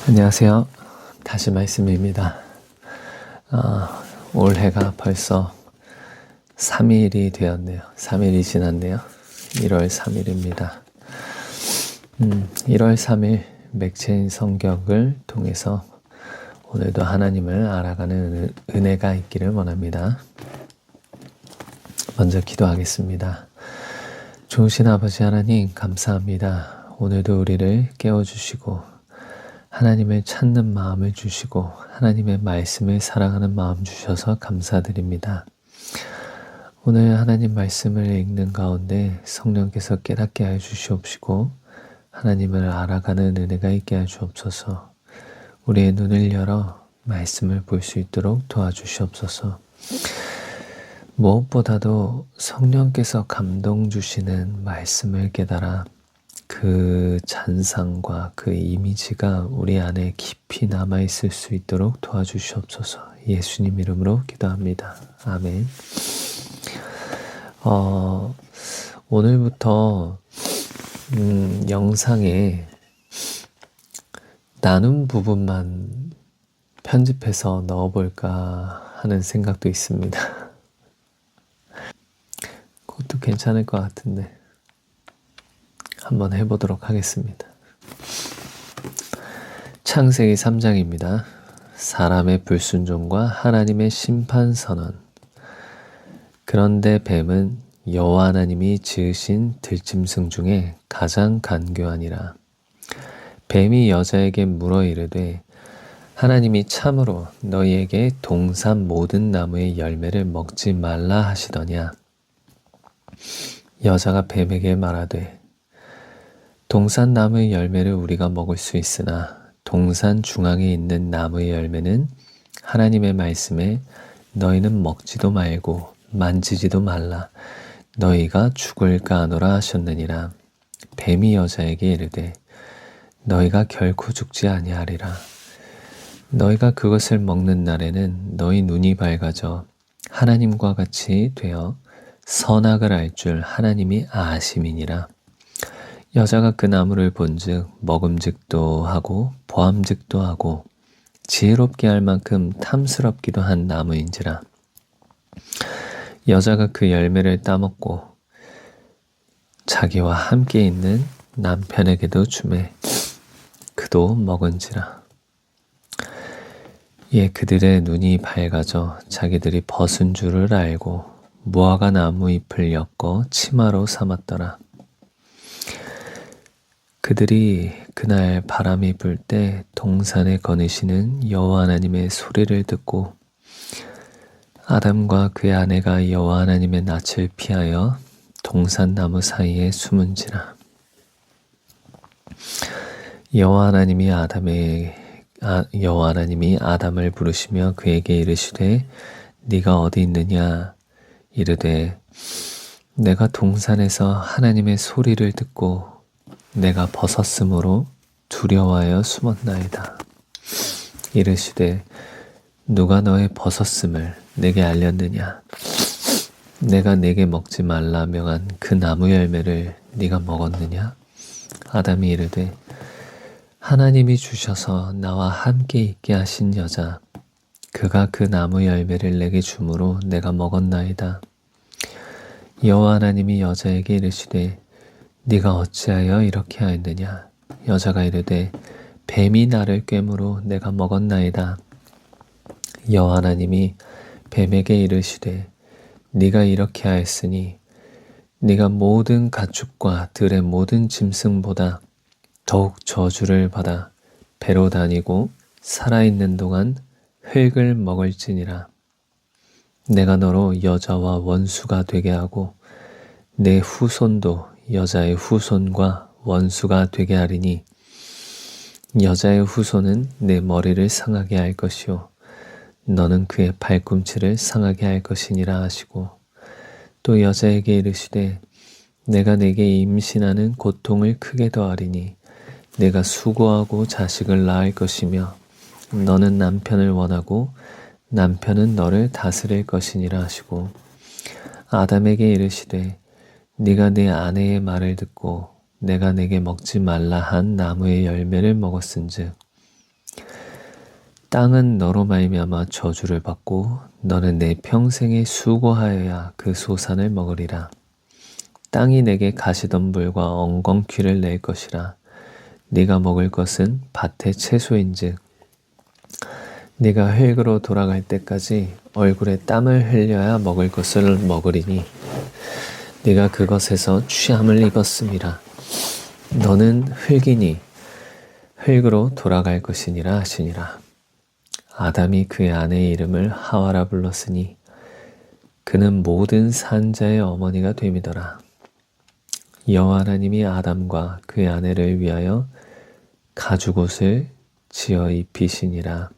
안녕하세요. 다시 말씀입니다. 올해가 벌써 3일이 되었네요. 3일이 지났네요. 1월 3일입니다. 1월 3일 맥체인 성경을 통해서 오늘도 하나님을 알아가는 은혜가 있기를 원합니다. 먼저 기도하겠습니다. 좋으신 아버지 하나님 감사합니다. 오늘도 우리를 깨워주시고 하나님을 찾는 마음을 주시고 하나님의 말씀을 사랑하는 마음 주셔서 감사드립니다. 오늘 하나님 말씀을 읽는 가운데 성령께서 깨닫게 하여 주시옵시고 하나님을 알아가는 은혜가 있게 하여 주옵소서. 우리의 눈을 열어 말씀을 볼 수 있도록 도와주시옵소서. 무엇보다도 성령께서 감동 주시는 말씀을 깨달아 그 잔상과 그 이미지가 우리 안에 깊이 남아있을 수 있도록 도와주시옵소서. 예수님 이름으로 기도합니다. 아멘. 오늘부터 영상에 나눈 부분만 편집해서 넣어볼까 하는 생각도 있습니다. 그것도 괜찮을 것 같은데 한번 해보도록 하겠습니다. 창세기 3장입니다. 사람의 불순종과 하나님의 심판선언. 그런데 뱀은 여호와 하나님이 지으신 들짐승 중에 가장 간교하니라. 뱀이 여자에게 물어 이르되 하나님이 참으로 너희에게 동산 모든 나무의 열매를 먹지 말라 하시더냐. 여자가 뱀에게 말하되 동산 나무의 열매를 우리가 먹을 수 있으나 동산 중앙에 있는 나무의 열매는 하나님의 말씀에 너희는 먹지도 말고 만지지도 말라 너희가 죽을까 하노라 하셨느니라. 뱀이 여자에게 이르되 너희가 결코 죽지 아니하리라. 너희가 그것을 먹는 날에는 너희 눈이 밝아져 하나님과 같이 되어 선악을 알 줄 하나님이 아심이니라. 여자가 그 나무를 본즉 먹음직도 하고 보암직도 하고 지혜롭게 할 만큼 탐스럽기도 한 나무인지라. 여자가 그 열매를 따먹고 자기와 함께 있는 남편에게도 주매 그도 먹은지라. 이에 그들의 눈이 밝아져 자기들이 벗은 줄을 알고 무화과 나무 잎을 엮어 치마로 삼았더라. 그들이 그날 바람이 불 때 동산에 거느시는 여호와 하나님의 소리를 듣고 아담과 그의 아내가 여호와 하나님의 낯을 피하여 동산 나무 사이에 숨은지라. 여호와 하나님이 아담을 부르시며 그에게 이르시되 네가 어디 있느냐. 이르되 내가 동산에서 하나님의 소리를 듣고 내가 벗었으므로 두려워하여 숨었나이다. 이르시되 누가 너의 벗었음을 내게 알렸느냐. 내가 내게 먹지 말라 명한 그 나무 열매를 네가 먹었느냐. 아담이 이르되 하나님이 주셔서 나와 함께 있게 하신 여자 그가 그 나무 열매를 내게 주므로 내가 먹었나이다. 여호와 하나님이 여자에게 이르시되 네가 어찌하여 이렇게 하였느냐. 여자가 이르되 뱀이 나를 꿰므로 내가 먹었나이다. 여호와 하나님이 뱀에게 이르시되 네가 이렇게 하였으니 네가 모든 가축과 들의 모든 짐승보다 더욱 저주를 받아 배로 다니고 살아있는 동안 흙을 먹을지니라. 내가 너로 여자와 원수가 되게 하고 내 후손도 여자의 후손과 원수가 되게 하리니 여자의 후손은 내 머리를 상하게 할 것이요 너는 그의 발꿈치를 상하게 할 것이니라 하시고 또 여자에게 이르시되 내가 내게 임신하는 고통을 크게 더하리니 내가 수고하고 자식을 낳을 것이며 너는 남편을 원하고 남편은 너를 다스릴 것이니라 하시고 아담에게 이르시되 네가 내 아내의 말을 듣고 내가 내게 먹지 말라 한 나무의 열매를 먹었은즉 땅은 너로 말미암아 저주를 받고 너는 내 평생에 수고하여야 그 소산을 먹으리라. 땅이 내게 가시덤불과 엉겅퀴를 낼 것이라. 네가 먹을 것은 밭의 채소인즉 네가 흙으로 돌아갈 때까지 얼굴에 땀을 흘려야 먹을 것을 먹으리니 네가 그것에서 취함을 입었음이라. 너는 흙이니 흙으로 돌아갈 것이니라 하시니라. 아담이 그의 아내의 이름을 하와라 불렀으니 그는 모든 산자의 어머니가 됨이더라. 여호와 하나님이 아담과 그의 아내를 위하여 가죽옷을 지어 입히시니라.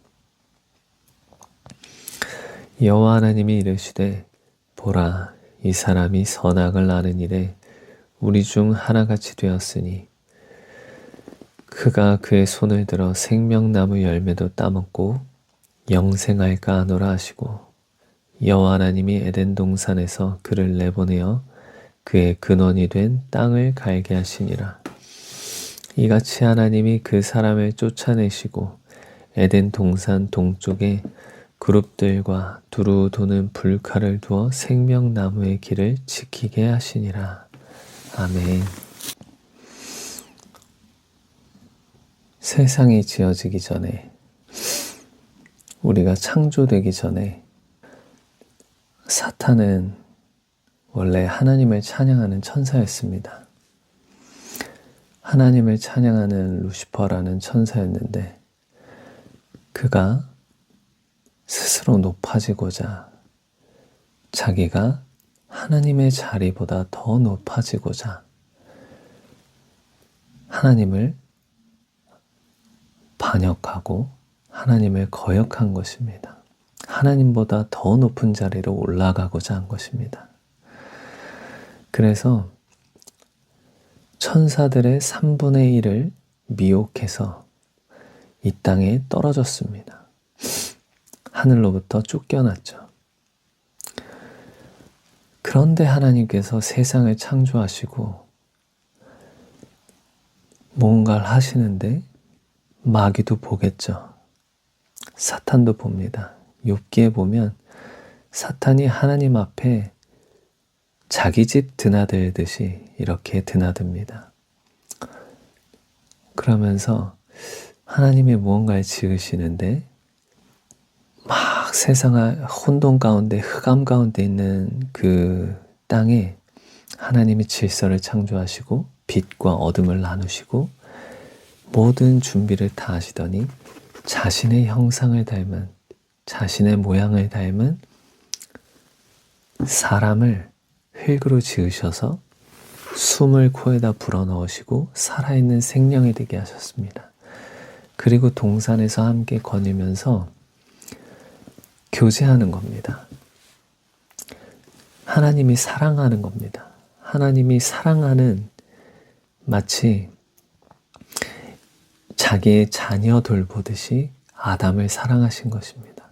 여호와 하나님이 이르시되 보라 이 사람이 선악을 아는 일에 우리 중 하나같이 되었으니 그가 그의 손을 들어 생명나무 열매도 따먹고 영생할까 하노라 하시고 여호와 하나님이 에덴 동산에서 그를 내보내어 그의 근원이 된 땅을 갈게 하시니라. 이같이 하나님이 그 사람을 쫓아내시고 에덴 동산 동쪽에 그룹들과 두루 도는 불칼을 두어 생명나무의 길을 지키게 하시니라. 아멘. 세상이 지어지기 전에, 우리가 창조되기 전에 사탄은 원래 하나님을 찬양하는 천사였습니다. 하나님을 찬양하는 루시퍼라는 천사였는데 그가 스스로 높아지고자 자기가 하나님의 자리보다 더 높아지고자 하나님을 반역하고 하나님을 거역한 것입니다. 하나님보다 더 높은 자리로 올라가고자 한 것입니다. 그래서 천사들의 3분의 1을 미혹해서 이 땅에 떨어졌습니다. 하늘로부터 쫓겨났죠. 그런데 하나님께서 세상을 창조하시고 뭔가를 하시는데 마귀도 보겠죠. 사탄도 봅니다. 욥기에 보면 사탄이 하나님 앞에 자기 집 드나들듯이 이렇게 드나듭니다. 그러면서 하나님이 무언가를 지으시는데 막 세상을 혼돈 가운데 흑암 가운데 있는 그 땅에 하나님이 질서를 창조하시고 빛과 어둠을 나누시고 모든 준비를 다 하시더니 자신의 형상을 닮은 자신의 모양을 닮은 사람을 흙으로 지으셔서 숨을 코에다 불어넣으시고 살아있는 생명이 되게 하셨습니다. 그리고 동산에서 함께 거닐면서 교제하는 겁니다. 하나님이 사랑하는 겁니다. 하나님이 사랑하는 마치 자기의 자녀 돌보듯이 아담을 사랑하신 것입니다.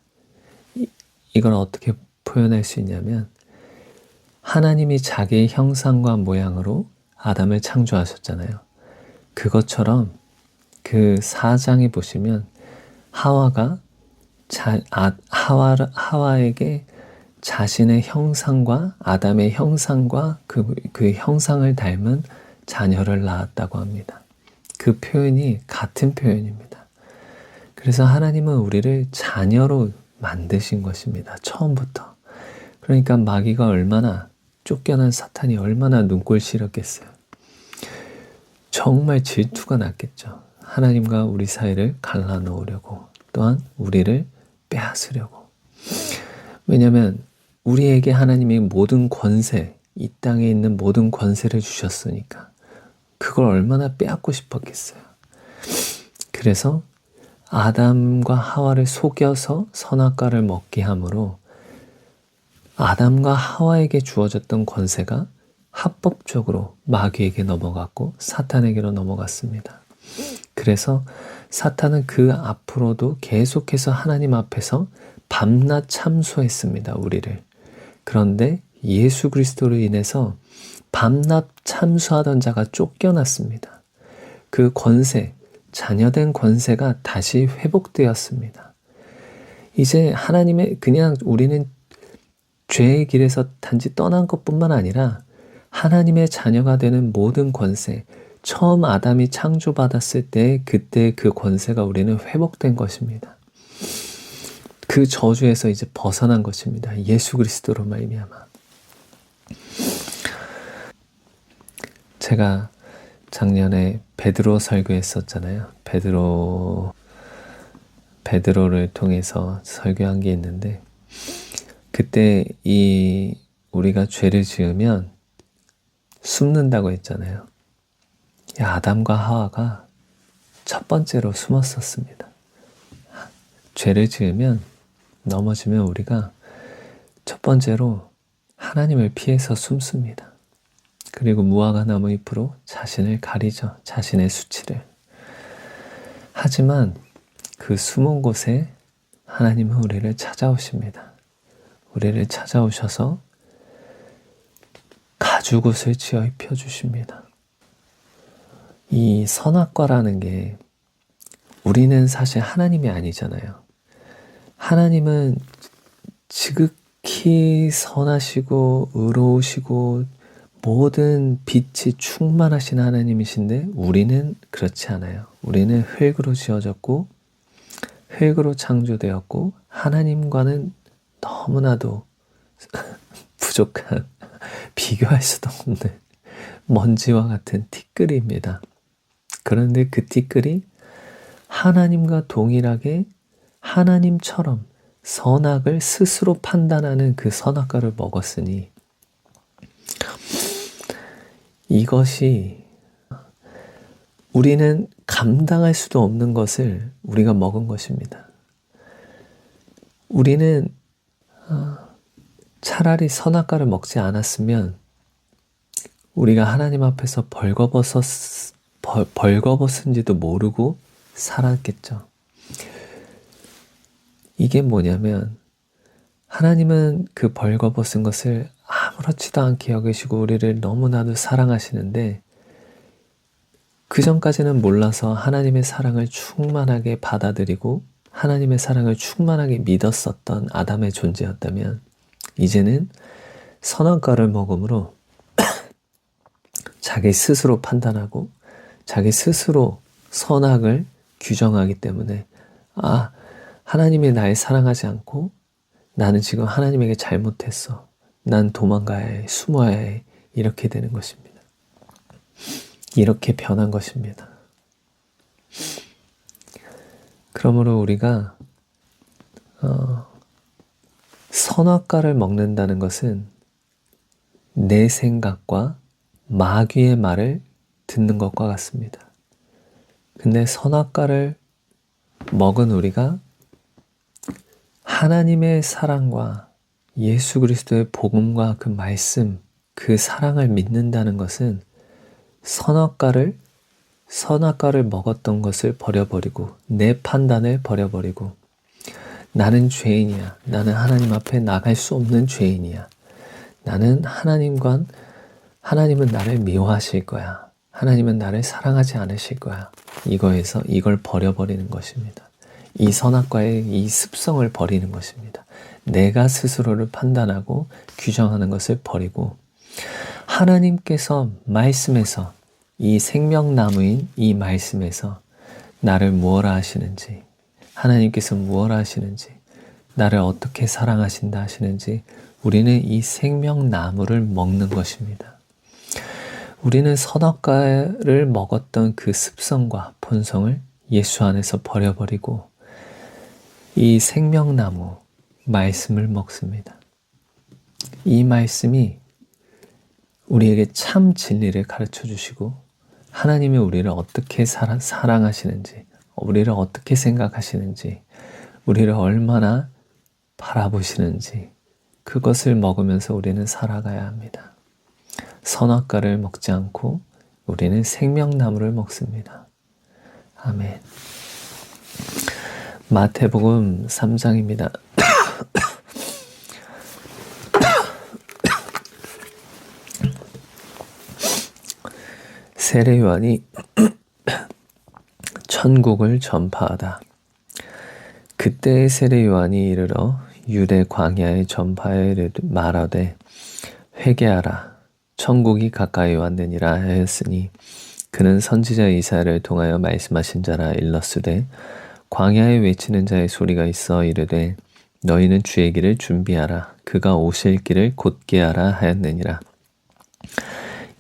이걸 어떻게 표현할 수 있냐면 하나님이 자기의 형상과 모양으로 아담을 창조하셨잖아요. 그것처럼 그 4장에 보시면 하와가 하와에게 자신의 형상과 아담의 형상과 그 형상을 닮은 자녀를 낳았다고 합니다. 그 표현이 같은 표현입니다. 그래서 하나님은 우리를 자녀로 만드신 것입니다. 처음부터. 그러니까 마귀가 얼마나 쫓겨난 사탄이 얼마나 눈꼴 싫었겠어요. 정말 질투가 났겠죠. 하나님과 우리 사이를 갈라놓으려고 또한 우리를 빼앗으려고. 왜냐하면 우리에게 하나님이 모든 권세, 이 땅에 있는 모든 권세를 주셨으니까 그걸 얼마나 빼앗고 싶었겠어요. 그래서 아담과 하와를 속여서 선악과를 먹게 함으로 아담과 하와에게 주어졌던 권세가 합법적으로 마귀에게 넘어갔고 사탄에게로 넘어갔습니다. 그래서 사탄은 그 앞으로도 계속해서 하나님 앞에서 밤낮 참소했습니다. 우리를. 그런데 예수 그리스도로 인해서 밤낮 참소하던 자가 쫓겨났습니다. 그 권세, 자녀된 권세가 다시 회복되었습니다. 이제 하나님의 그냥 우리는 죄의 길에서 단지 떠난 것뿐만 아니라 하나님의 자녀가 되는 모든 권세, 처음 아담이 창조받았을 때 그때 그 권세가 우리는 회복된 것입니다. 그 저주에서 이제 벗어난 것입니다. 예수 그리스도로 말미암아. 제가 작년에 베드로 설교했었잖아요. 베드로를 통해서 설교한 게 있는데, 그때 우리가 죄를 지으면 숨는다고 했잖아요. 아담과 하와가 첫 번째로 숨었었습니다. 죄를 지으면, 넘어지면 우리가 첫 번째로 하나님을 피해서 숨습니다. 그리고 무화과 나무 잎으로 자신을 가리죠. 자신의 수치를. 하지만 그 숨은 곳에 하나님은 우리를 찾아오십니다. 우리를 찾아오셔서 가죽옷을 지어 입혀주십니다. 이 선악과라는 게 우리는 사실 하나님이 아니잖아요. 하나님은 지극히 선하시고 의로우시고 모든 빛이 충만하신 하나님이신데 우리는 그렇지 않아요. 우리는 흙으로 지어졌고 흙으로 창조되었고 하나님과는 너무나도 부족한, 비교할 수도 없는 먼지와 같은 티끌입니다. 그런데 그 티끌이 하나님과 동일하게 하나님처럼 선악을 스스로 판단하는 그 선악과를 먹었으니 이것이 우리는 감당할 수도 없는 것을 우리가 먹은 것입니다. 우리는 차라리 선악과를 먹지 않았으면 우리가 하나님 앞에서 벌거벗은지도 모르고 살았겠죠. 이게 뭐냐면 하나님은 그 벌거벗은 것을 아무렇지도 않게 여기시고 우리를 너무나도 사랑하시는데 그 전까지는 몰라서 하나님의 사랑을 충만하게 받아들이고 하나님의 사랑을 충만하게 믿었었던 아담의 존재였다면 이제는 선악과를 먹음으로 자기 스스로 판단하고 자기 스스로 선악을 규정하기 때문에 하나님이 날 사랑하지 않고 나는 지금 하나님에게 잘못했어. 난 도망가야 해. 숨어야 해. 이렇게 되는 것입니다. 이렇게 변한 것입니다. 그러므로 우리가 선악과를 먹는다는 것은 내 생각과 마귀의 말을 듣는 것과 같습니다. 근데 선악과를 먹은 우리가 하나님의 사랑과 예수 그리스도의 복음과 그 말씀, 그 사랑을 믿는다는 것은 선악과를 먹었던 것을 버려버리고 내 판단을 버려버리고 나는 죄인이야. 나는 하나님 앞에 나갈 수 없는 죄인이야. 나는 하나님은 나를 미워하실 거야. 하나님은 나를 사랑하지 않으실 거야. 이걸 버려버리는 것입니다. 이 선악과의 이 습성을 버리는 것입니다. 내가 스스로를 판단하고 규정하는 것을 버리고 하나님께서 말씀에서 이 생명나무인 이 말씀에서 나를 무엇라 하시는지 하나님께서 무엇라 하시는지 나를 어떻게 사랑하신다 하시는지 우리는 이 생명나무를 먹는 것입니다. 우리는 선악과를 먹었던 그 습성과 본성을 예수 안에서 버려버리고 이 생명나무 말씀을 먹습니다. 이 말씀이 우리에게 참 진리를 가르쳐 주시고 하나님이 우리를 어떻게 사랑하시는지 우리를 어떻게 생각하시는지 우리를 얼마나 바라보시는지 그것을 먹으면서 우리는 살아가야 합니다. 선악과를 먹지 않고 우리는 생명나무를 먹습니다. 아멘. 마태복음 3장입니다. 세례 요한이 천국을 전파하다. 그때의 세례 요한이 이르러 유대 광야에 전파에 말하되 회개하라 천국이 가까이 왔느니라 하였으니 그는 선지자 이사야를 통하여 말씀하신 자라 일렀으되 광야에 외치는 자의 소리가 있어 이르되 너희는 주의 길을 준비하라 그가 오실 길을 곧게 하라 하였느니라.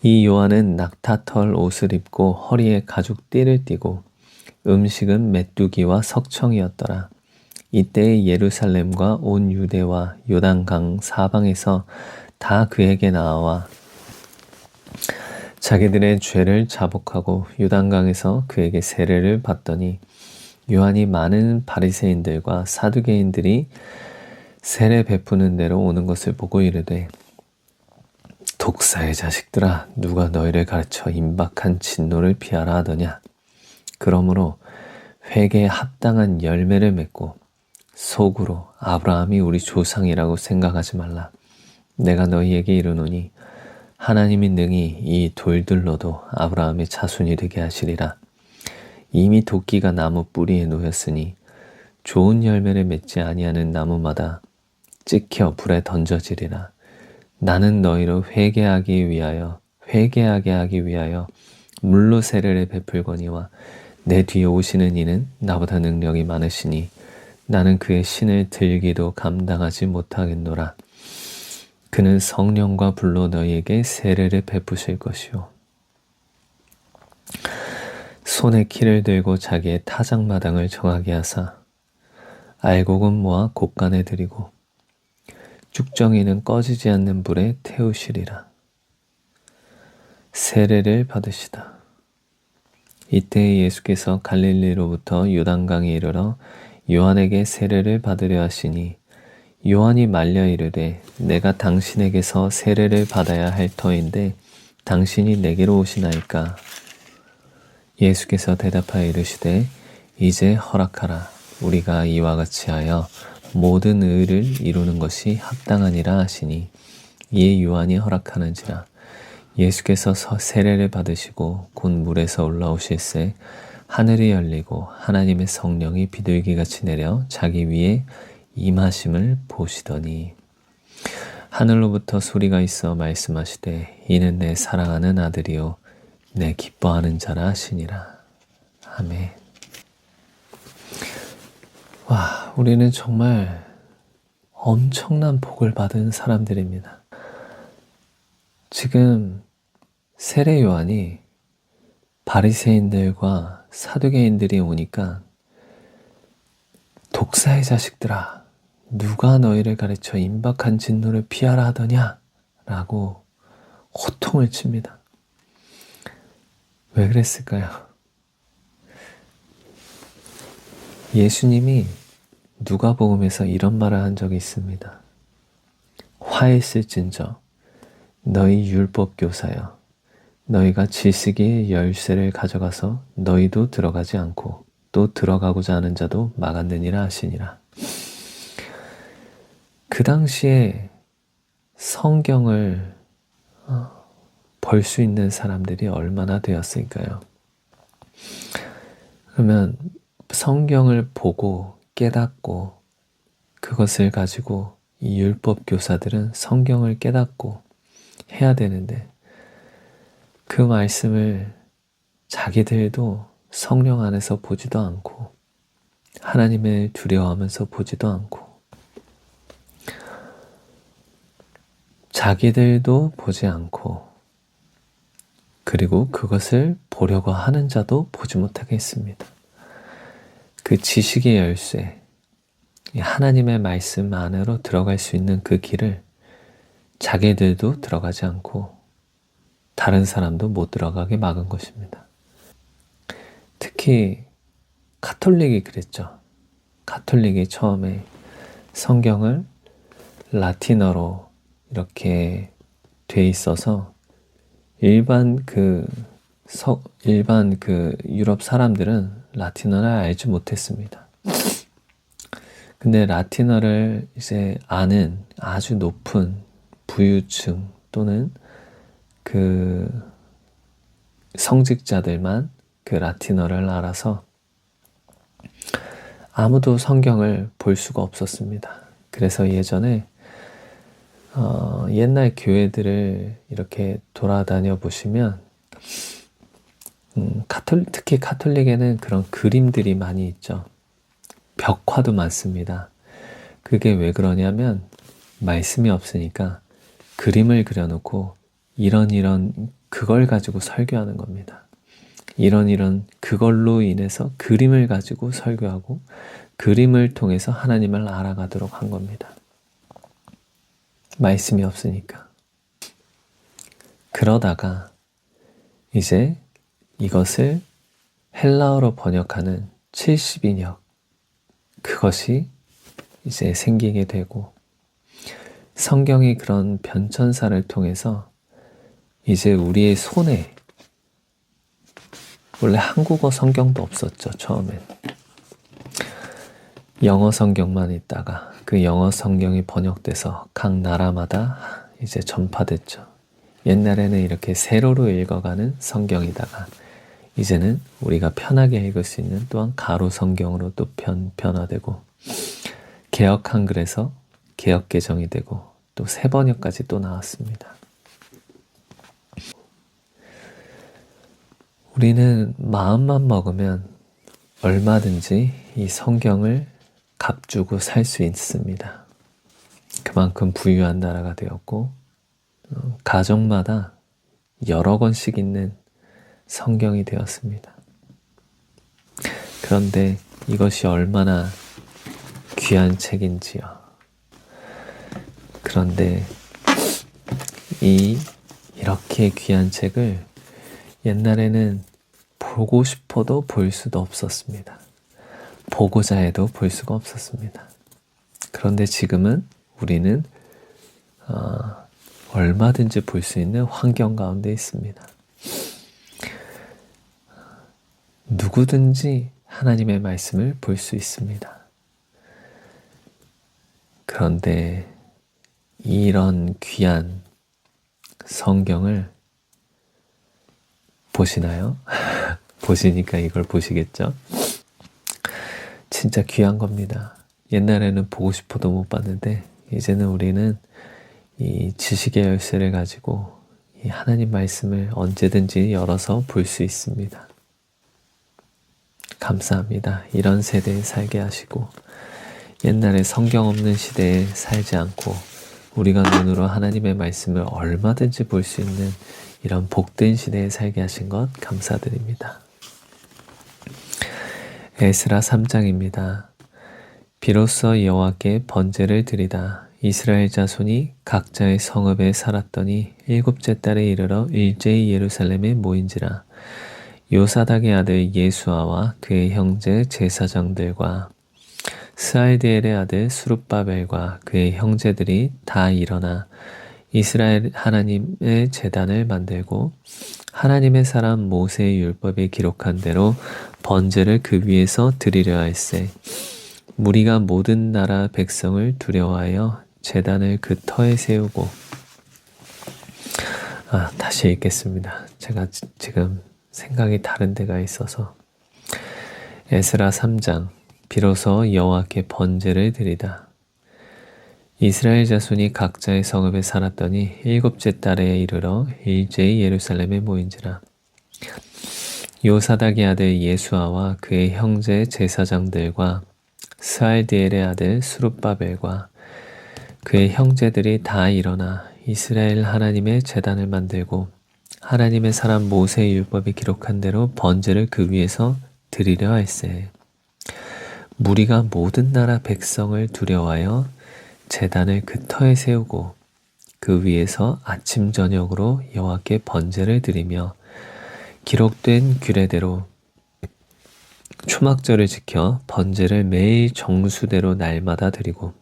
이 요한은 낙타털 옷을 입고 허리에 가죽 띠를 띠고 음식은 메뚜기와 석청이었더라. 이때에 예루살렘과 온 유대와 요단강 사방에서 다 그에게 나와 자기들의 죄를 자복하고 요단강에서 그에게 세례를 받더니 요한이 많은 바리새인들과 사두개인들이 세례 베푸는 데로 오는 것을 보고 이르되 독사의 자식들아 누가 너희를 가르쳐 임박한 진노를 피하라 하더냐. 그러므로 회개에 합당한 열매를 맺고 속으로 아브라함이 우리 조상이라고 생각하지 말라. 내가 너희에게 이르노니 하나님이 능히 이 돌들로도 아브라함의 자손이 되게 하시리라. 이미 도끼가 나무 뿌리에 놓였으니 좋은 열매를 맺지 아니하는 나무마다 찍혀 불에 던져지리라. 나는 너희로 회개하게 하기 위하여 물로 세례를 베풀거니와 내 뒤에 오시는 이는 나보다 능력이 많으시니 나는 그의 신을 들기도 감당하지 못하겠노라. 그는 성령과 불로 너희에게 세례를 베푸실 것이요 손에 키를 들고 자기의 타작마당을 정하게 하사 알곡은 모아 곡간에 들이고 쭉정이는 꺼지지 않는 불에 태우시리라. 세례를 받으시다. 이때 예수께서 갈릴리로부터 요단강에 이르러 요한에게 세례를 받으려 하시니 요한이 말려 이르되 내가 당신에게서 세례를 받아야 할 터인데 당신이 내게로 오시나이까. 예수께서 대답하여 이르시되 이제 허락하라. 우리가 이와 같이 하여 모든 의를 이루는 것이 합당하니라 하시니 이에 요한이 허락하는지라. 예수께서 세례를 받으시고 곧 물에서 올라오실새 하늘이 열리고 하나님의 성령이 비둘기같이 내려 자기 위에 임하심을 보시더니 하늘로부터 소리가 있어 말씀하시되 이는 내 사랑하는 아들이요 내 기뻐하는 자라 하시니라. 아멘. 와, 우리는 정말 엄청난 복을 받은 사람들입니다. 지금 세례 요한이 바리새인들과 사두개인들이 오니까 독사의 자식들아 누가 너희를 가르쳐 임박한 진노를 피하라 하더냐 라고 호통을 칩니다. 왜 그랬을까요? 예수님이 누가복음에서 이런 말을 한 적이 있습니다. 화했을진저 너희 율법 교사여 너희가 지식의 열쇠를 가져가서 너희도 들어가지 않고 또 들어가고자 하는 자도 막았느니라 하시니라. 그 당시에 성경을 볼 수 있는 사람들이 얼마나 되었을까요? 그러면 성경을 보고 깨닫고 그것을 가지고 이 율법 교사들은 성경을 깨닫고 해야 되는데 그 말씀을 자기들도 성령 안에서 보지도 않고 하나님을 두려워하면서 보지도 않고 자기들도 보지 않고 그리고 그것을 보려고 하는 자도 보지 못하게 했습니다. 그 지식의 열쇠, 하나님의 말씀 안으로 들어갈 수 있는 그 길을 자기들도 들어가지 않고 다른 사람도 못 들어가게 막은 것입니다. 특히 가톨릭이 그랬죠. 가톨릭이 처음에 성경을 라틴어로 이렇게 돼 있어서 일반 그 유럽 사람들은 라틴어를 알지 못했습니다. 근데 라틴어를 이제 아는 아주 높은 부유층 또는 그 성직자들만 그 라틴어를 알아서 아무도 성경을 볼 수가 없었습니다. 그래서 예전에 옛날 교회들을 이렇게 돌아다녀 보시면 특히 카톨릭에는 그런 그림들이 많이 있죠. 벽화도 많습니다. 그게 왜 그러냐면 말씀이 없으니까 그림을 그려놓고 이런 그걸 가지고 설교하는 겁니다. 이런 그걸로 인해서 그림을 가지고 설교하고 그림을 통해서 하나님을 알아가도록 한 겁니다. 말씀이 없으니까. 그러다가 이제 이것을 헬라어로 번역하는 70인역, 그것이 이제 생기게 되고, 성경이 그런 변천사를 통해서 이제 우리의 손에, 원래 한국어 성경도 없었죠, 처음엔. 영어 성경만 있다가 그 영어 성경이 번역돼서 각 나라마다 이제 전파됐죠. 옛날에는 이렇게 세로로 읽어가는 성경이다가 이제는 우리가 편하게 읽을 수 있는 또한 가로 성경으로 또 변화되고, 개역 한글에서 개역 개정이 되고 또 새 번역까지 또 나왔습니다. 우리는 마음만 먹으면 얼마든지 이 성경을 값주고 살 수 있습니다. 그만큼 부유한 나라가 되었고, 가정마다 여러 권씩 있는 성경이 되었습니다. 그런데 이것이 얼마나 귀한 책인지요. 그런데 이렇게 귀한 책을 옛날에는 보고 싶어도 볼 수도 없었습니다. 보고자 해도 볼 수가 없었습니다. 그런데 지금은 우리는 얼마든지 볼 수 있는 환경 가운데 있습니다. 누구든지 하나님의 말씀을 볼 수 있습니다. 그런데 이런 귀한 성경을 보시나요? 보시니까 이걸 보시겠죠? 진짜 귀한 겁니다. 옛날에는 보고 싶어도 못 봤는데 이제는 우리는 이 지식의 열쇠를 가지고 이 하나님 말씀을 언제든지 열어서 볼 수 있습니다. 감사합니다. 이런 세대에 살게 하시고 옛날에 성경 없는 시대에 살지 않고 우리가 눈으로 하나님의 말씀을 얼마든지 볼 수 있는 이런 복된 시대에 살게 하신 것 감사드립니다. 에스라 3장입니다. 비로소 여호와께 번제를 드리다. 이스라엘 자손이 각자의 성읍에 살았더니 7째 달에 이르러 일제히 예루살렘에 모인지라. 요사닥의 아들 예수아와 그의 형제 제사장들과 스알디엘의 아들 수룹바벨과 그의 형제들이 다 일어나 이스라엘 하나님의 제단을 만들고 하나님의 사람 모세의 율법에 기록한 대로 번제를 그 위에서 드리려 할세. 무리가 모든 나라 백성을 두려워하여 제단을 그 터에 세우고. 다시 읽겠습니다. 제가 지금 생각이 다른 데가 있어서. 에스라 3장. 비로소 여호와께 번제를 드리다. 이스라엘 자손이 각자의 성읍에 살았더니 7째 달에 이르러 일제히 예루살렘에 모인지라. 요사닥의 아들 예수아와 그의 형제 제사장들과 스알디엘의 아들 수룹바벨과 그의 형제들이 다 일어나 이스라엘 하나님의 제단을 만들고 하나님의 사람 모세의 율법에 기록한 대로 번제를 그 위에서 드리려 할세. 무리가 모든 나라 백성을 두려워하여 제단을 그 터에 세우고 그 위에서 아침 저녁으로 여호와께 번제를 드리며 기록된 규례대로 초막절을 지켜 번제를 매일 정수대로 날마다 드리고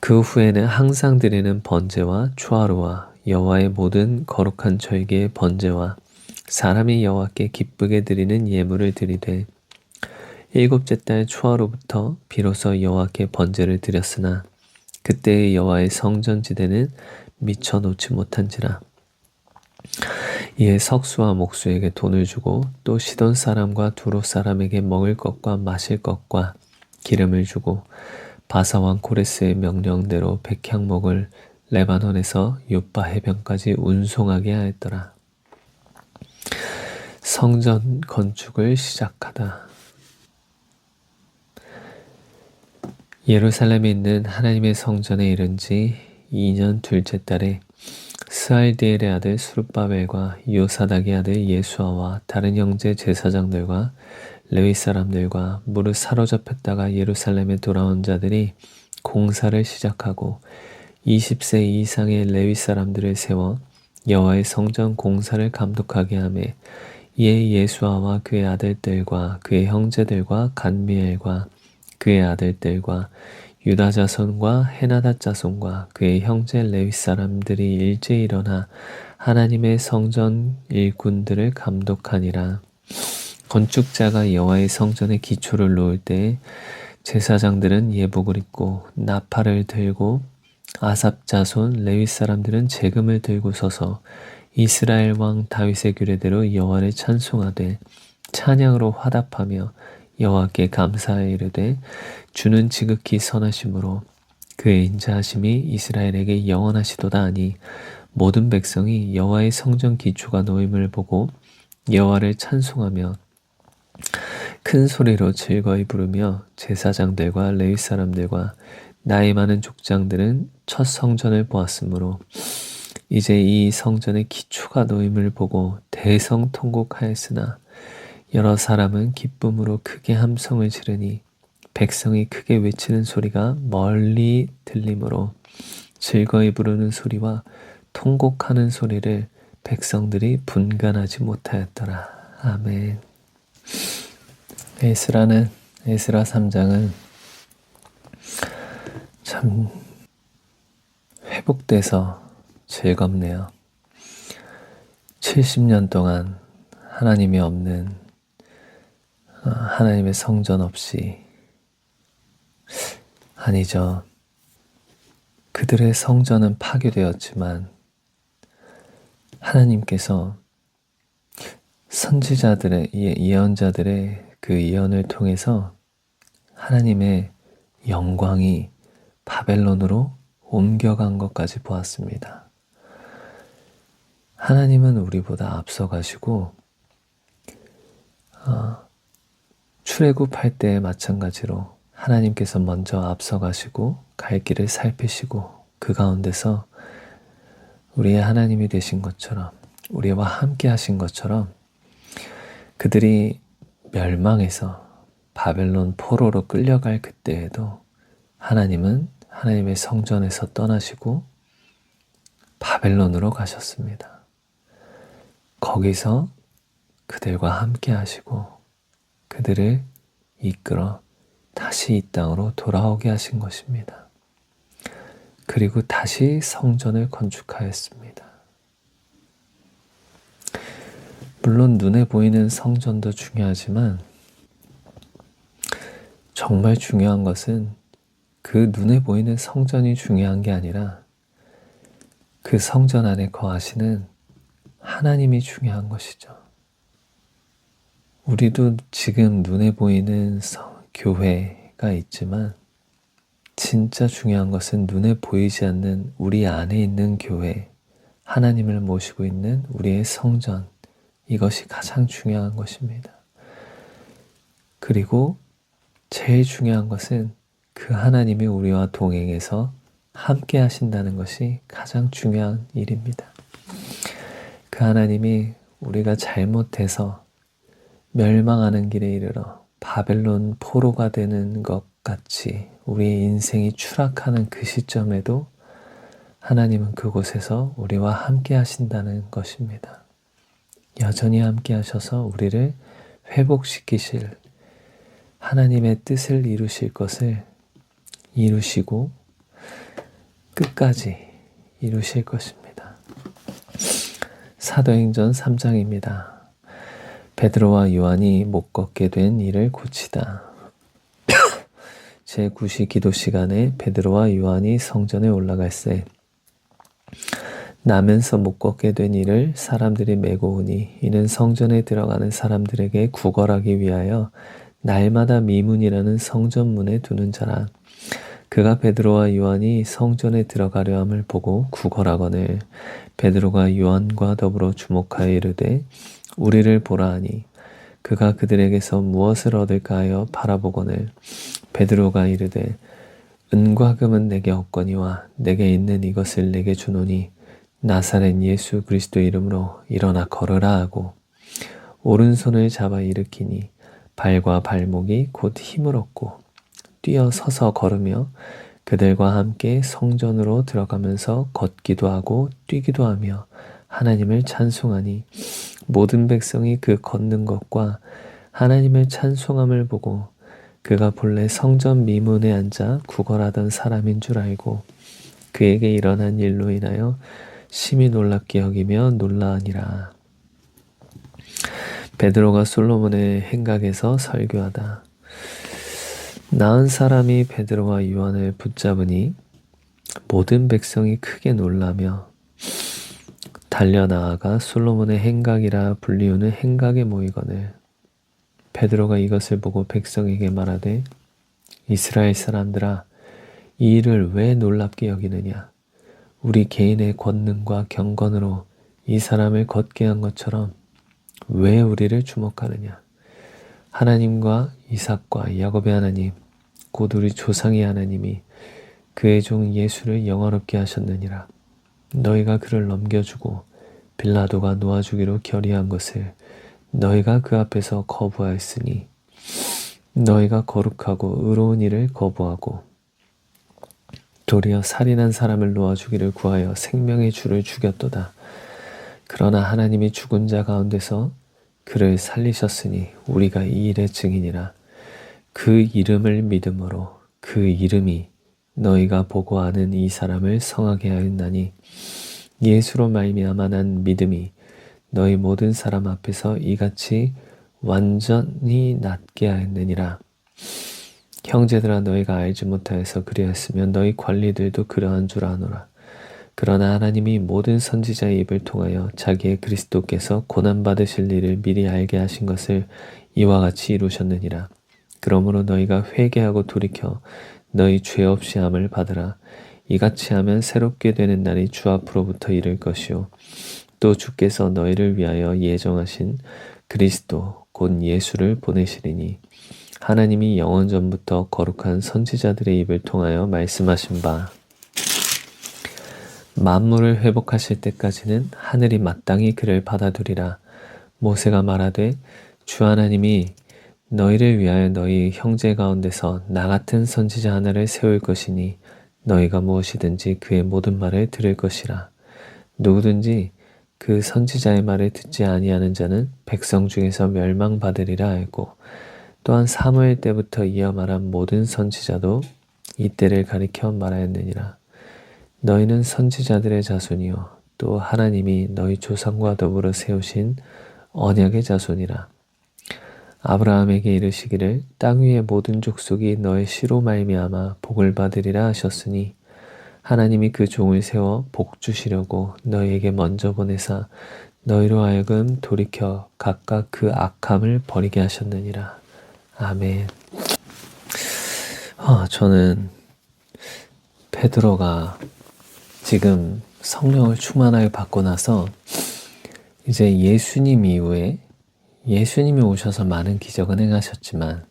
그 후에는 항상 드리는 번제와 초하루와 여호와의 모든 거룩한 절기의 번제와 사람이 여호와께 기쁘게 드리는 예물을 드리되 7째 달 초하루부터 비로소 여호와께 번제를 드렸으나 그때의 여호와의 성전지대는 미쳐 놓지 못한지라. 이에 석수와 목수에게 돈을 주고 또 시돈 사람과 두로 사람에게 먹을 것과 마실 것과 기름을 주고 바사 왕 코레스의 명령대로 백향목을 레바논에서 요빠 해변까지 운송하게 하였더라. 성전 건축을 시작하다. 예루살렘에 있는 하나님의 성전에 이른 지 2년 둘째 달에 스알디엘의 아들 수룹바벨과 요사닥의 아들 예수아와 다른 형제 제사장들과 레위 사람들과 무릇 사로잡혔다가 예루살렘에 돌아온 자들이 공사를 시작하고 20세 이상의 레위 사람들을 세워 여호와의 성전 공사를 감독하게 하매 이에 예수아와 그의 아들들과 그의 형제들과 간미엘과 그의 아들들과 유다 자손과 헤나다 자손과 그의 형제 레위 사람들이 일제히 일어나 하나님의 성전 일꾼들을 감독하니라. 건축자가 여호와의 성전의 기초를 놓을 때에 제사장들은 예복을 입고 나팔을 들고 아삽 자손 레위 사람들은 재금을 들고 서서 이스라엘 왕 다윗의 규례대로 여호와를 찬송하되 찬양으로 화답하며 여호와께 감사하여 이르되 주는 지극히 선하심으로 그의 인자하심이 이스라엘에게 영원하시도다 하니 모든 백성이 여호와의 성전 기초가 놓임을 보고 여호와를 찬송하며 큰 소리로 즐거이 부르며 제사장들과 레위 사람들과 나이 많은 족장들은 첫 성전을 보았으므로 이제 이 성전의 기초가 놓임을 보고 대성통곡하였으나 여러 사람은 기쁨으로 크게 함성을 지르니 백성이 크게 외치는 소리가 멀리 들리므로 즐거이 부르는 소리와 통곡하는 소리를 백성들이 분간하지 못하였더라. 아멘. 에스라 3장은 참 회복돼서 즐겁네요. 70년 동안 하나님이 없는 하나님의 성전 없이 아니죠. 그들의 성전은 파괴되었지만 하나님께서 선지자들의 예언자들의 그 예언을 통해서 하나님의 영광이 바벨론으로 옮겨간 것까지 보았습니다. 하나님은 우리보다 앞서가시고 출애굽할 때 마찬가지로 하나님께서 먼저 앞서가시고 갈 길을 살피시고 그 가운데서 우리의 하나님이 되신 것처럼 우리와 함께 하신 것처럼 그들이 멸망해서 바벨론 포로로 끌려갈 그때에도 하나님은 하나님의 성전에서 떠나시고 바벨론으로 가셨습니다. 거기서 그들과 함께 하시고 그들을 이끌어 다시 이 땅으로 돌아오게 하신 것입니다. 그리고 다시 성전을 건축하였습니다. 물론 눈에 보이는 성전도 중요하지만 정말 중요한 것은 그 눈에 보이는 성전이 중요한 게 아니라 그 성전 안에 거하시는 하나님이 중요한 것이죠. 우리도 지금 눈에 보이는 교회가 있지만 진짜 중요한 것은 눈에 보이지 않는 우리 안에 있는 교회, 하나님을 모시고 있는 우리의 성전, 이것이 가장 중요한 것입니다. 그리고 제일 중요한 것은 그 하나님이 우리와 동행해서 함께 하신다는 것이 가장 중요한 일입니다. 그 하나님이 우리가 잘못해서 멸망하는 길에 이르러 바벨론 포로가 되는 것 같이 우리의 인생이 추락하는 그 시점에도 하나님은 그곳에서 우리와 함께 하신다는 것입니다. 여전히 함께 하셔서 우리를 회복시키실 하나님의 뜻을 이루실 것을 이루시고 끝까지 이루실 것입니다. 사도행전 3장입니다. 베드로와 요한이 못 걷게 된 일을 고치다. 제9시 기도 시간에 베드로와 요한이 성전에 올라갈새 나면서 못 걷게 된 이를 사람들이 메고 오니 이는 성전에 들어가는 사람들에게 구걸하기 위하여 날마다 미문이라는 성전문에 두는 자라. 그가 베드로와 요한이 성전에 들어가려 함을 보고 구걸하거늘 베드로가 요한과 더불어 주목하여 이르되 우리를 보라 하니 그가 그들에게서 무엇을 얻을까 하여 바라보거늘 베드로가 이르되 은과 금은 내게 없거니와 내게 있는 이것을 내게 주노니 나사렛 예수 그리스도 이름으로 일어나 걸으라 하고 오른손을 잡아 일으키니 발과 발목이 곧 힘을 얻고 뛰어 서서 걸으며 그들과 함께 성전으로 들어가면서 걷기도 하고 뛰기도 하며 하나님을 찬송하니 모든 백성이 그 걷는 것과 하나님을 찬송함을 보고 그가 본래 성전 미문에 앉아 구걸하던 사람인 줄 알고 그에게 일어난 일로 인하여 심히 놀랍게 여기며 놀라하니라. 베드로가 솔로몬의 행각에서 설교하다. 나은 사람이 베드로와 요한을 붙잡으니 모든 백성이 크게 놀라며 달려나아가 솔로몬의 행각이라 불리우는 행각에 모이거늘 베드로가 이것을 보고 백성에게 말하되 이스라엘 사람들아 이 일을 왜 놀랍게 여기느냐 우리 개인의 권능과 경건으로 이 사람을 걷게 한 것처럼 왜 우리를 주목하느냐 하나님과 이삭과 야곱의 하나님 곧 우리 조상의 하나님이 그의 종 예수를 영화롭게 하셨느니라. 너희가 그를 넘겨주고 빌라도가 놓아주기로 결의한 것을 너희가 그 앞에서 거부하였으니 너희가 거룩하고 의로운 일을 거부하고 도리어 살인한 사람을 놓아주기를 구하여 생명의 주를 죽였도다. 그러나 하나님이 죽은 자 가운데서 그를 살리셨으니 우리가 이 일의 증인이라. 그 이름을 믿음으로 그 이름이 너희가 보고 아는 이 사람을 성하게 하였나니 예수로 말미암아 난 믿음이 너희 모든 사람 앞에서 이같이 완전히 낫게 하였느니라. 형제들아 너희가 알지 못하여서 그리하였으면 너희 관리들도 그러한 줄 아노라. 그러나 하나님이 모든 선지자의 입을 통하여 자기의 그리스도께서 고난받으실 일을 미리 알게 하신 것을 이와 같이 이루셨느니라. 그러므로 너희가 회개하고 돌이켜 너희 죄 없이 함을 받으라. 이같이 하면 새롭게 되는 날이 주 앞으로부터 이를 것이요 또 주께서 너희를 위하여 예정하신 그리스도 곧 예수를 보내시리니 하나님이 영원 전부터 거룩한 선지자들의 입을 통하여 말씀하신 바 만물을 회복하실 때까지는 하늘이 마땅히 그를 받아두리라. 모세가 말하되 주 하나님이 너희를 위하여 너희 형제 가운데서 나 같은 선지자 하나를 세울 것이니 너희가 무엇이든지 그의 모든 말을 들을 것이라. 누구든지 그 선지자의 말을 듣지 아니하는 자는 백성 중에서 멸망받으리라 하였고 또한 사무엘 때부터 이어 말한 모든 선지자도 이때를 가리켜 말하였느니라. 너희는 선지자들의 자손이요 또 하나님이 너희 조상과 더불어 세우신 언약의 자손이라. 아브라함에게 이르시기를 땅 위의 모든 족속이 너의 씨로 말미암아 복을 받으리라 하셨으니 하나님이 그 종을 세워 복 주시려고 너희에게 먼저 보내사 너희로 하여금 돌이켜 각각 그 악함을 버리게 하셨느니라. 아멘. 저는 베드로가 지금 성령을 충만하게 받고 나서 이제 예수님 이후에 예수님이 오셔서 많은 기적을 행하셨지만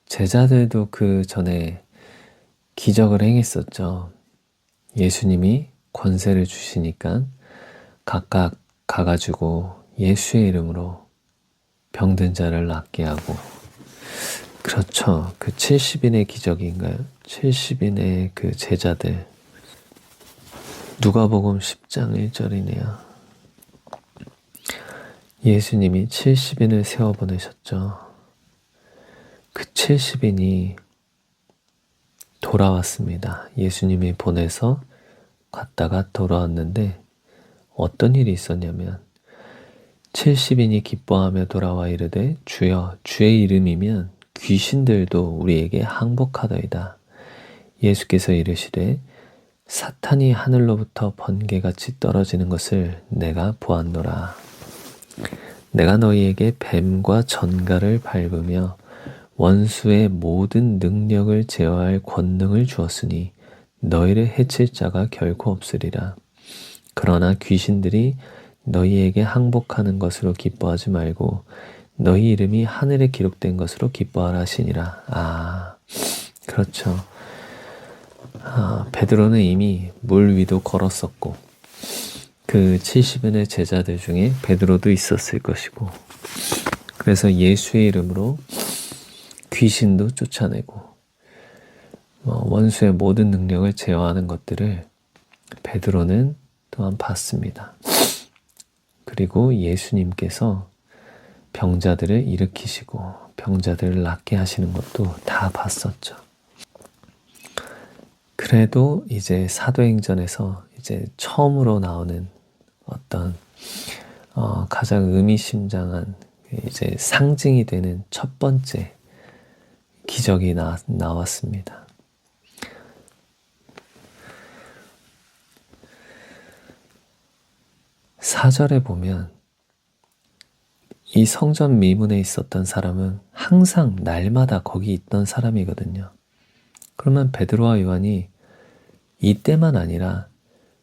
제자들도 그 전에 기적을 행했었죠. 예수님이 권세를 주시니까 각각 가가지고 예수의 이름으로 병든 자를 낫게 하고 그렇죠. 그 70인의 기적인가요? 70인의 그 제자들 누가복음 10장 1절이네요. 예수님이 70인을 세워보내셨죠. 그 70인이 돌아왔습니다. 예수님이 보내서 갔다가 돌아왔는데 어떤 일이 있었냐면 70인이 기뻐하며 돌아와 이르되 주여 주의 이름이면 귀신들도 우리에게 항복하더이다. 예수께서 이르시되 사탄이 하늘로부터 번개같이 떨어지는 것을 내가 보았노라. 내가 너희에게 뱀과 전갈을 밟으며 원수의 모든 능력을 제어할 권능을 주었으니 너희를 해칠 자가 결코 없으리라. 그러나 귀신들이 너희에게 항복하는 것으로 기뻐하지 말고 너희 이름이 하늘에 기록된 것으로 기뻐하라 하시니라. 그렇죠. 베드로는 이미 물 위도 걸었었고 그 70인의 제자들 중에 베드로도 있었을 것이고, 그래서 예수의 이름으로 귀신도 쫓아내고 원수의 모든 능력을 제어하는 것들을 베드로는 또한 봤습니다. 그리고 예수님께서 병자들을 일으키시고 병자들을 낫게 하시는 것도 다 봤었죠. 그래도 이제 사도행전에서 이제 처음으로 나오는 어떤 가장 의미심장한 이제 상징이 되는 첫 번째 기적이 나왔습니다. 사절에 보면 이 성전 미문에 있었던 사람은 항상 날마다 거기 있던 사람이거든요. 그러면 베드로와 요한이 이때만 아니라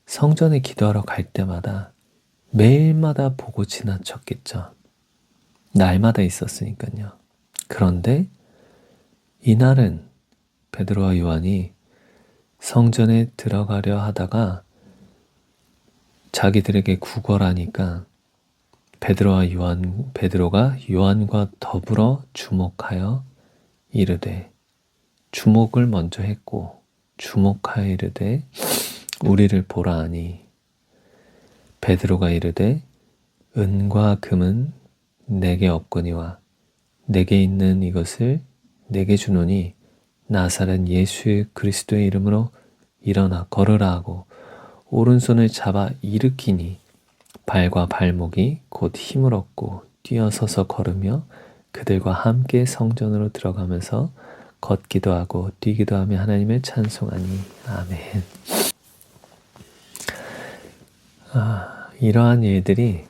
성전에 기도하러 갈 때마다 매일마다 보고 지나쳤겠죠. 날마다 있었으니까요. 그런데 이날은 베드로와 요한이 성전에 들어가려 하다가 자기들에게 구걸하니까 베드로가 요한과 더불어 주목하여 이르되, 주목을 먼저 했고 주목하여 이르되 우리를 보라 하니, 베드로가 이르되 은과 금은 내게 없거니와 내게 있는 이것을 내게 주노니 나사렛 예수 그리스도의 이름으로 일어나 걸으라 하고 오른손을 잡아 일으키니 발과 발목이 곧 힘을 얻고 뛰어서서 걸으며 그들과 함께 성전으로 들어가면서 걷기도 하고 뛰기도 하며 하나님을 찬송하니. 아멘. 이러한 일들이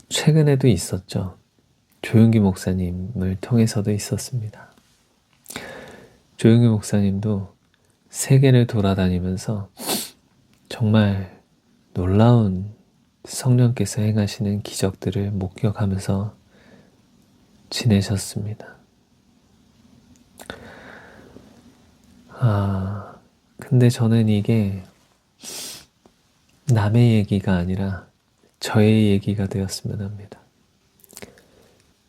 최근에도 있었죠. 조용기 목사님을 통해서도 있었습니다. 조용기 목사님도 세계를 돌아다니면서 정말 놀라운 성령께서 행하시는 기적들을 목격하면서 지내셨습니다. 근데 저는 이게 남의 얘기가 아니라 저의 얘기가 되었으면 합니다.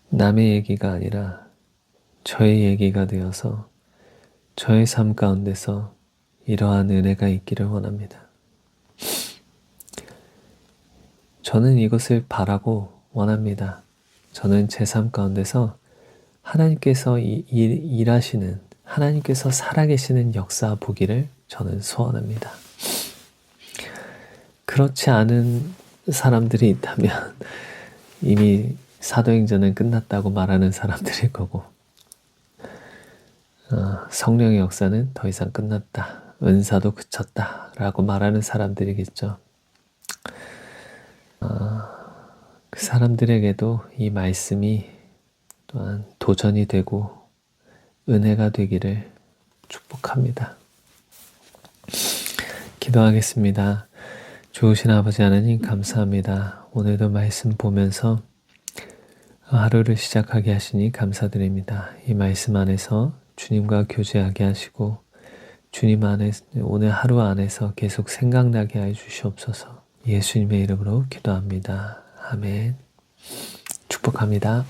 남의 얘기가 아니라 저의 얘기가 되어서 저의 삶 가운데서 이러한 은혜가 있기를 원합니다. 저는 이것을 바라고 원합니다. 저는 제 삶 가운데서 하나님께서 일하시는, 하나님께서 살아계시는 역사 보기를 저는 소원합니다. 그렇지 않은 사람들이 있다면 이미 사도행전은 끝났다고 말하는 사람들일 거고, 성령의 역사는 더 이상 끝났다, 은사도 그쳤다 라고 말하는 사람들이겠죠. 그 사람들에게도 이 말씀이 또한 도전이 되고 은혜가 되기를 축복합니다. 기도하겠습니다. 좋으신 아버지 하나님 감사합니다. 오늘도 말씀 보면서 하루를 시작하게 하시니 감사드립니다. 이 말씀 안에서 주님과 교제하게 하시고 주님 안에 오늘 하루 안에서 계속 생각나게 해 주시옵소서. 예수님의 이름으로 기도합니다. 아멘. 축복합니다.